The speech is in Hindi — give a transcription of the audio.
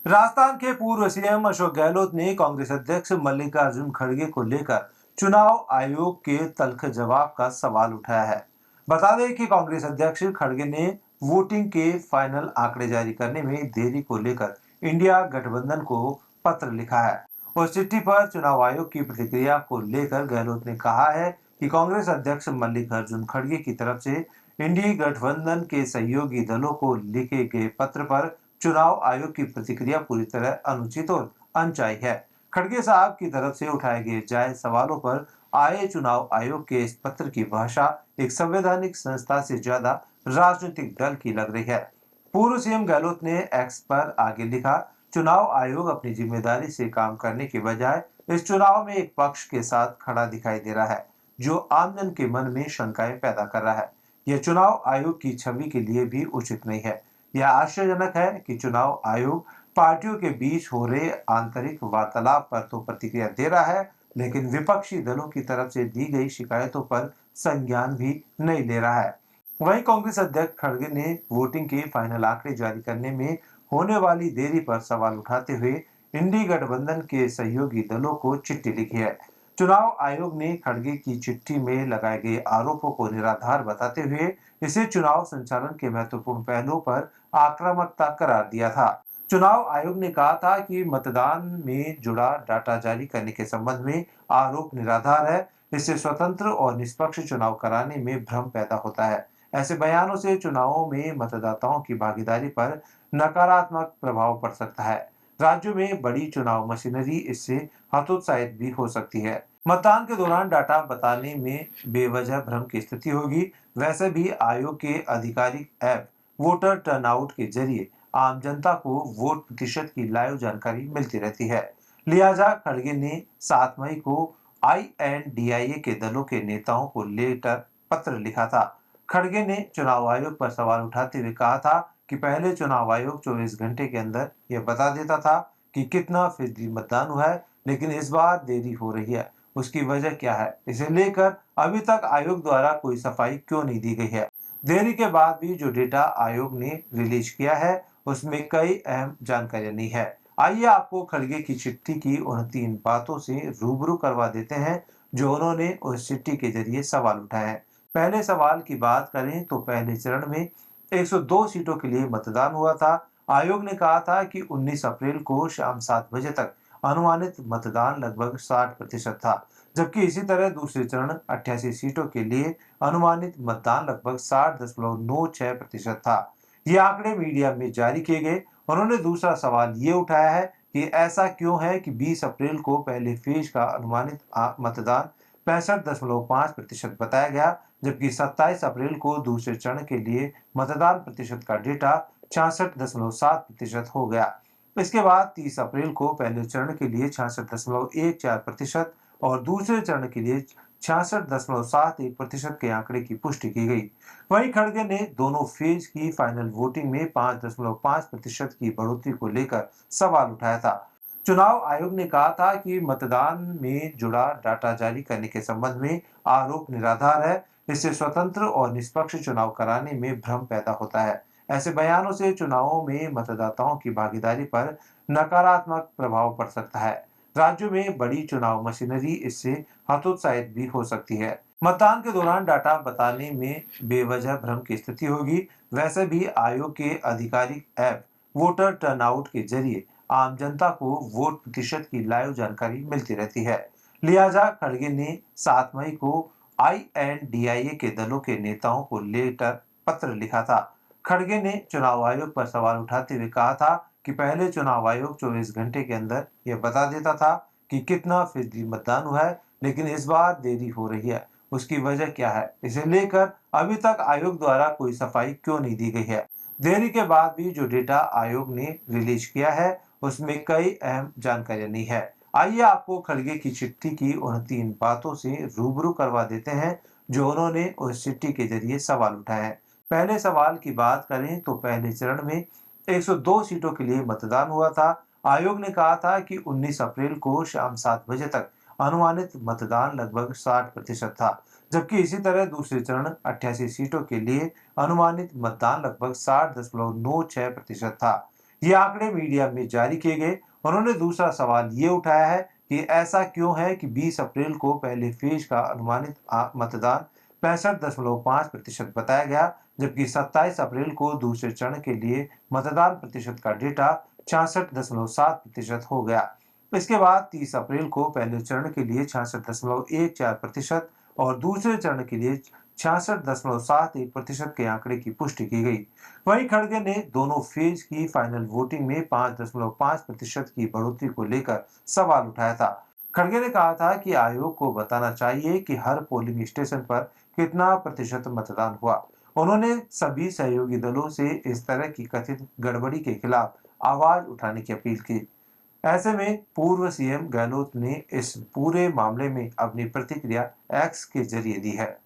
राजस्थान के पूर्व सीएम अशोक गहलोत ने कांग्रेस अध्यक्ष मल्लिकार्जुन खड़गे को लेकर चुनाव आयोग के तल्ख जवाब का सवाल उठाया है। बता दें कि कांग्रेस अध्यक्ष खड़गे ने वोटिंग के फाइनल आंकड़े जारी करने में देरी को लेकर इंडिया गठबंधन को पत्र लिखा है। उस चिट्ठी पर चुनाव आयोग की प्रतिक्रिया को लेकर गहलोत ने कहा है कि कांग्रेस अध्यक्ष मल्लिकार्जुन खड़गे की तरफ से इंडी गठबंधन के सहयोगी दलों को लिखे गए पत्र पर चुनाव आयोग की प्रतिक्रिया पूरी तरह अनुचित और अनचाही है। खड़गे साहब की तरफ से उठाए गए जायज सवालों पर आए चुनाव आयोग के इस पत्र की भाषा एक संवैधानिक संस्था से ज्यादा राजनीतिक दल की लग रही है। पूर्व सीएम गहलोत ने एक्स पर आगे लिखा, चुनाव आयोग अपनी जिम्मेदारी से काम करने के बजाय इस चुनाव में एक पक्ष के साथ खड़ा दिखाई दे रहा है जो आमजन के मन में शंकाएं पैदा कर रहा है। यह चुनाव आयोग की छवि के लिए भी उचित नहीं है। यह आश्चर्यजनक है कि चुनाव आयोग पार्टियों के बीच हो रहे आंतरिक वार्तालाप पर तो प्रतिक्रिया दे रहा है, लेकिन विपक्षी दलों की तरफ से दी गई शिकायतों पर संज्ञान भी नहीं ले रहा है। वहीं कांग्रेस अध्यक्ष खड़गे ने वोटिंग के फाइनल आंकड़े जारी करने में होने वाली देरी पर सवाल उठाते हुए इंडी गठबंधन के सहयोगी दलों को चिट्ठी लिखी है। चुनाव आयोग ने खड़गे की चिट्ठी में लगाए गए आरोपों को निराधार बताते हुए इसे चुनाव संचालन के महत्वपूर्ण पहलुओं पर आक्रामकता करार दिया था। चुनाव आयोग ने कहा था कि मतदान में जुड़ा डाटा जारी करने के संबंध में आरोप निराधार है। इससे स्वतंत्र और निष्पक्ष चुनाव कराने में भ्रम पैदा होता है। ऐसे बयानों से चुनावों में मतदाताओं की भागीदारी पर नकारात्मक प्रभाव पड़ सकता है। राज्यों में बड़ी चुनाव मशीनरी इससे हतोत्साहित भी हो सकती है। मतदान के दौरान डाटा बताने में बेवजह भ्रम की स्थिति होगी। वैसे भी आयोग के आधिकारिक ऐप वोटर टर्नआउट के जरिए आम जनता को वोट प्रतिशत की लाइव जानकारी मिलती रहती है। लिहाजा खड़गे ने 7 मई को INDIA के दलों के नेताओं को लेकर पत्र लिखा था। खड़गे ने चुनाव आयोग पर सवाल उठाते हुए कहा था कि पहले चुनाव आयोग 24 घंटे के अंदर यह बता देता था कि कितना फीसदी मतदान हुआ है, लेकिन इस बार देरी हो रही है। उसकी वजह क्या है? इसे लेकर अभी तक आयोग द्वारा कोई सफाई क्यों नहीं दी गई है? देरी के बाद भी जो डेटा आयोग ने रिलीज किया है उसमें कई अहम जानकारियां नहीं है। आइए आपको खड़गे की चिट्ठी की उन 3 बातों से रूबरू करवा देते हैं जो उन्होंने उस चिट्ठी के जरिए सवाल उठाए हैं। पहले सवाल की बात करें तो पहले चरण में 102 सीटों के लिए मतदान हुआ था। आयोग ने कहा था कि 19 अप्रैल को शाम 7 बजे तक अनुमानित मतदान लगभग 60% था, जबकि इसी तरह दूसरे चरण 88 सीटों के लिए अनुमानित मतदान लगभग 60.96% था। ये आंकड़े मीडिया में जारी किए गए। उन्होंने दूसरा सवाल ये उठाया है कि ऐसा क्यों है कि 20 अप्रैल को पहले फेज का अनुमानित मतदान 65.5% बताया गया, जबकि 27 अप्रैल को दूसरे चरण के लिए मतदान प्रतिशत का डेटा 66.7% हो गया। इसके बाद 30 अप्रैल को पहले चरण के लिए 66.14% और दूसरे चरण के लिए 66.71% के आंकड़े की पुष्टि की गई। वहीं खड़गे ने दोनों फेज की फाइनल वोटिंग में 5.5% की बढ़ोतरी को लेकर सवाल उठाया था। चुनाव आयोग ने कहा था कि मतदान में जुड़ा डाटा जारी करने के संबंध में आरोप निराधार है। इससे स्वतंत्र और निष्पक्ष चुनाव कराने में भ्रम पैदा होता है। ऐसे बयानों से चुनावों में मतदाताओं की भागीदारी पर नकारात्मक प्रभाव पड़ सकता है। राज्यों में बड़ी चुनाव मशीनरी इससे हतोत्साहित भी हो सकती है। मतदान के दौरान डाटा बताने में बेवजह भ्रम की स्थिति होगी। वैसे भी आयोग के आधिकारिक ऐप वोटर टर्नआउट के जरिए आम जनता को वोट प्रतिशत की लाइव जानकारी मिलती रहती है। लिहाजा खड़गे ने 7 मई को INDIA के दलों के नेताओं को लेकर पत्र लिखा था। खड़गे ने चुनाव आयोग पर सवाल उठाते हुए कहा था कि पहले चुनाव आयोग 24 घंटे के अंदर यह बता देता था कि कितना फीसदी मतदान हुआ है, लेकिन इस बार देरी हो रही है। उसकी वजह क्या है? इसे लेकर अभी तक आयोग द्वारा कोई सफाई क्यों नहीं दी गई है? देरी के बाद भी जो डेटा आयोग ने रिलीज किया है उसमें कई अहम जानकारियां नहीं है। आइए आपको खड़गे की चिट्ठी की उन 3 बातों से रूबरू करवा देते हैं जो उन्होंने उस चिट्ठी के जरिए सवाल उठाए हैं। पहले सवाल की बात करें तो पहले चरण में 102 सीटों के लिए मतदान हुआ था। आयोग ने कहा था कि 19 अप्रैल को शाम 7 बजे तक अनुमानित मतदान लगभग 60% था, जबकि इसी तरह दूसरे चरण 88 सीटों के लिए अनुमानित मतदान लगभग 60.96% था। ये आंकड़े मीडिया में जारी किए गए। उन्होंने दूसरा सवाल ये उठाया है कि ऐसा क्यों है कि 20 अप्रैल को पहले फेज का अनुमानित मतदान 65.5% बताया गया, जबकि 27 अप्रैल को दूसरे चरण के लिए मतदान प्रतिशत का डेटा 66.7% हो गया। इसके बाद 30 अप्रैल को पहले चरण के लिए 66.14% और दूसरे चरण के लिए 66.71% के आंकड़े की पुष्टि की गई। वहीं खड़गे ने दोनों फेज की फाइनल वोटिंग में 5.5% की बढ़ोतरी को लेकर सवाल उठाया था। खड़गे ने कहा था कि आयोग को बताना चाहिए कि हर पोलिंग स्टेशन पर कितना प्रतिशत मतदान हुआ। उन्होंने सभी सहयोगी दलों से इस तरह की कथित गड़बड़ी के खिलाफ आवाज उठाने की अपील की। ऐसे में पूर्व सीएम गहलोत ने इस पूरे मामले में अपनी प्रतिक्रिया एक्स के जरिए दी है।